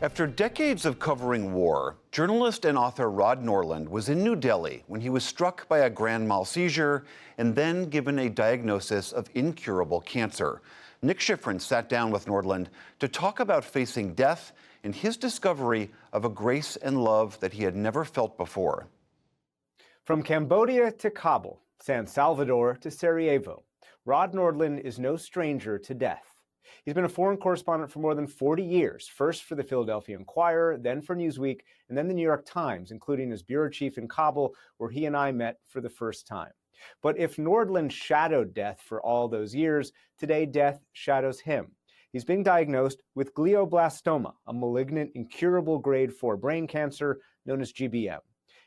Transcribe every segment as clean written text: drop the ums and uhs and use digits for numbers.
After decades of covering war, journalist and author Rod Nordland was in New Delhi when he was struck by a grand mal seizure and then given a diagnosis of incurable cancer. Nick Schifrin sat down with Nordland to talk about facing death and his discovery of a grace and love that he had never felt before. From Cambodia to Kabul, San Salvador to Sarajevo, Rod Nordland is no stranger to death. He's been a foreign correspondent for more than 40 years, first for the Philadelphia Inquirer, then for Newsweek, and then the New York Times, including as bureau chief in Kabul, where he and I met for the first time. But if Nordland shadowed death for all those years, today death shadows him. He's being diagnosed with glioblastoma, a malignant, incurable grade 4 brain cancer known as GBM.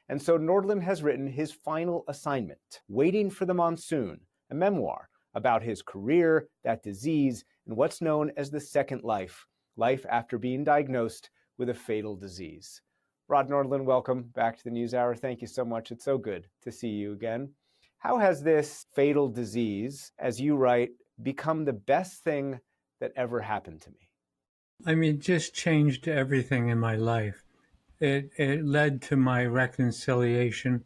And so Nordland has written his final assignment, Waiting for the Monsoon, a memoir about his career, that disease, and what's known as the second life, life after being diagnosed with a fatal disease. Rod Nordland, welcome back to the NewsHour. Thank you so much. It's so good to see you again. How has this fatal disease, as you write, become the best thing that ever happened to me? I mean, it just changed everything in my life. It led to my reconciliation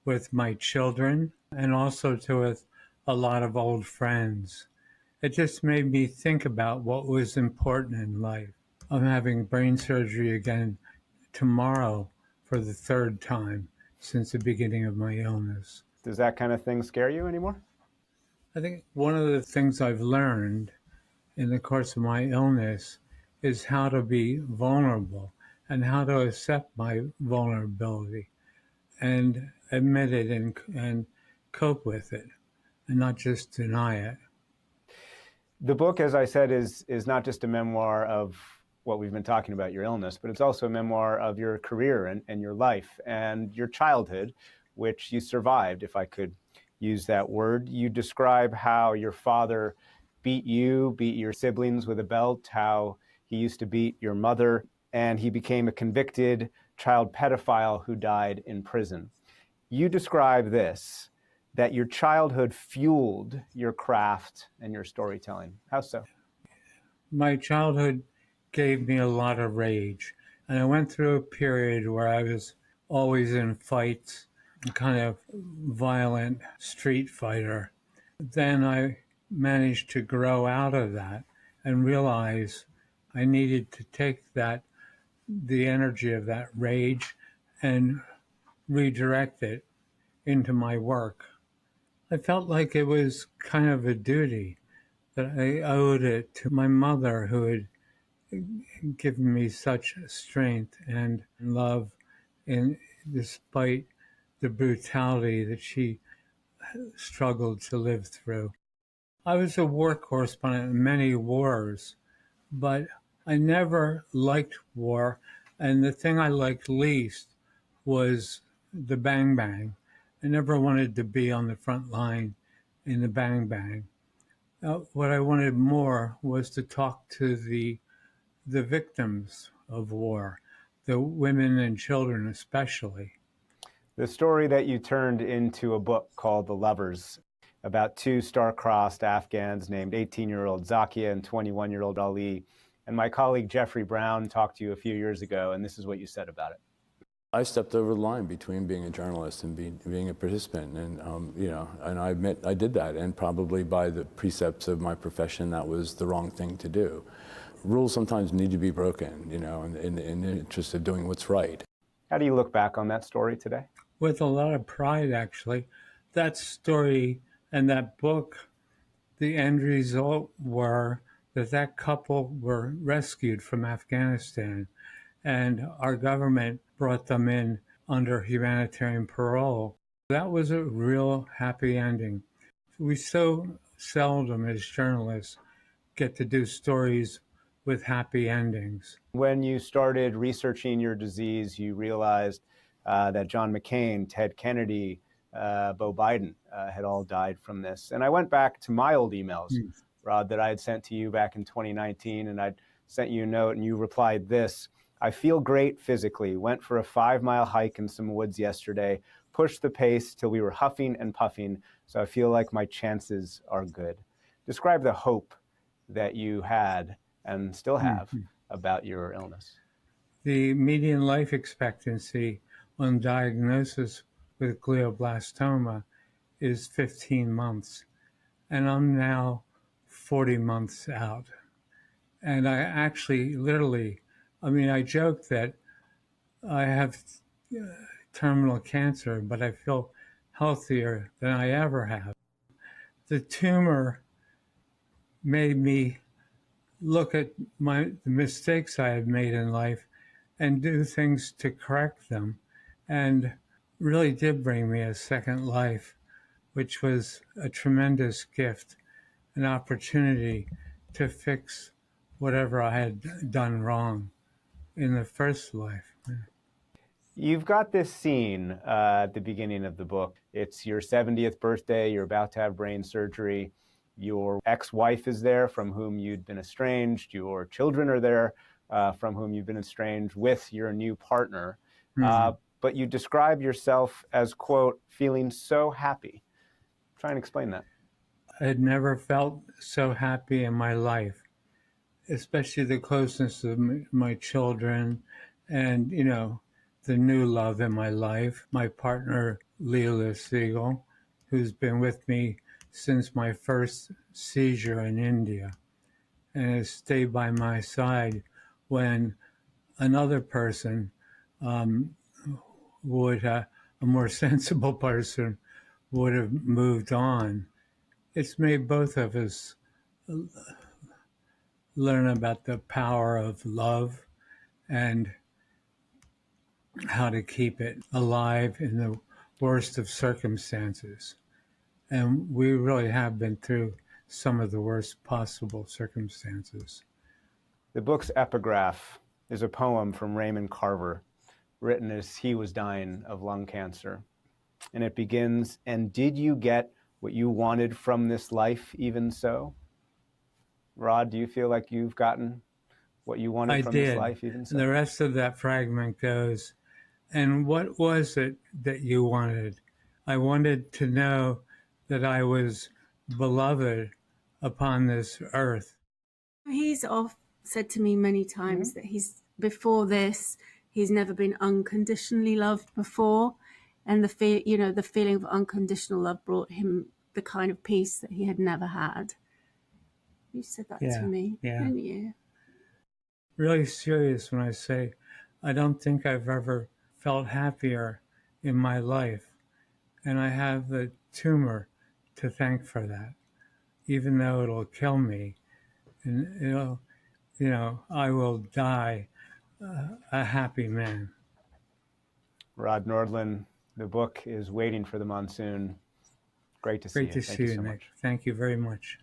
with my children and also with a lot of old friends. It just made me think about what was important in life. I'm having brain surgery again tomorrow for the third time since the beginning of my illness. Does that kind of thing scare you anymore? I think one of the things I've learned in the course of my illness is how to be vulnerable and how to accept my vulnerability and admit it and cope with it and not just deny it. The book, as I said, is not just a memoir of what we've been talking about, your illness, but it's also a memoir of your career and your life and your childhood, which you survived, if I could use that word. You describe how your father beat your siblings with a belt, how he used to beat your mother, and he became a convicted child pedophile who died in prison. You describe this, that your childhood fueled your craft and your storytelling. How so? My childhood gave me a lot of rage, and I went through a period where I was always in fights, kind of violent street fighter. Then I managed to grow out of that and realize I needed to take the energy of that rage and redirect it into my work. I felt like it was kind of a duty that I owed it to my mother, who had given me such strength and love, and despite the brutality that she struggled to live through. I was a war correspondent in many wars, but I never liked war, and the thing I liked least was the bang bang. I never wanted to be on the front line in the bang bang. What I wanted more was to talk to the victims of war, the women and children especially. The story that you turned into a book called The Lovers, about two star-crossed Afghans named 18-year-old Zakia and 21-year-old Ali. And my colleague Jeffrey Brown talked to you a few years ago, and this is what you said about it. I stepped over the line between being a journalist and being a participant, and and I admit I did that, and probably by the precepts of my profession, that was the wrong thing to do. Rules sometimes need to be broken, in the interest of doing what's right. How do you look back on that story today? With a lot of pride, actually. That story and that book, the end result were that couple were rescued from Afghanistan, and our government brought them in under humanitarian parole. That was a real happy ending. We so seldom as journalists get to do stories with happy endings. When you started researching your disease, you realized that John McCain, Ted Kennedy, Beau Biden had all died from this. And I went back to my old emails, Rod, that I had sent to you back in 2019, and I'd sent you a note, and you replied this: I feel great physically. Went for a 5-mile hike in some woods yesterday, pushed the pace till we were huffing and puffing, so I feel like my chances are good. Describe the hope that you had and still have about your illness. The median life expectancy on diagnosis with glioblastoma is 15 months, and I'm now 40 months out. And I actually literally, I joke that I have terminal cancer, but I feel healthier than I ever have. The tumor made me look at the mistakes I had made in life and do things to correct them, and really did bring me a second life, which was a tremendous gift, an opportunity to fix whatever I had done wrong in the first life. You've got this scene at the beginning of the book. It's your 70th birthday. You're about to have brain surgery. Your ex-wife is there from whom you'd been estranged. Your children are there from whom you've been estranged with your new partner. But you describe yourself as, quote, feeling so happy. Try and explain that. I had never felt so happy in my life, especially the closeness of my children and, the new love in my life, my partner, Leela Siegel, who's been with me since my first seizure in India and has stayed by my side when another person would, a more sensible person, would have moved on. It's made both of us learn about the power of love and how to keep it alive in the worst of circumstances. And we really have been through some of the worst possible circumstances. The book's epigraph is a poem from Raymond Carver, written as he was dying of lung cancer. And it begins, "And did you get what you wanted from this life even so?" Rod, do you feel like you've gotten what you wanted from this life even so? The rest of that fragment goes, "And what was it that you wanted? I wanted to know that I was beloved upon this earth." He's said to me many times that before this, he's never been unconditionally loved before. And the feeling of unconditional love brought him the kind of peace that he had never had. You said that to me, didn't you? Really serious when I say I don't think I've ever felt happier in my life. And I have the tumor to thank for that, even though it'll kill me. And I will die a happy man. Rod Nordland, the book is waiting for the Monsoon. Great to see you. Great to see you, Nick. Thank you very much.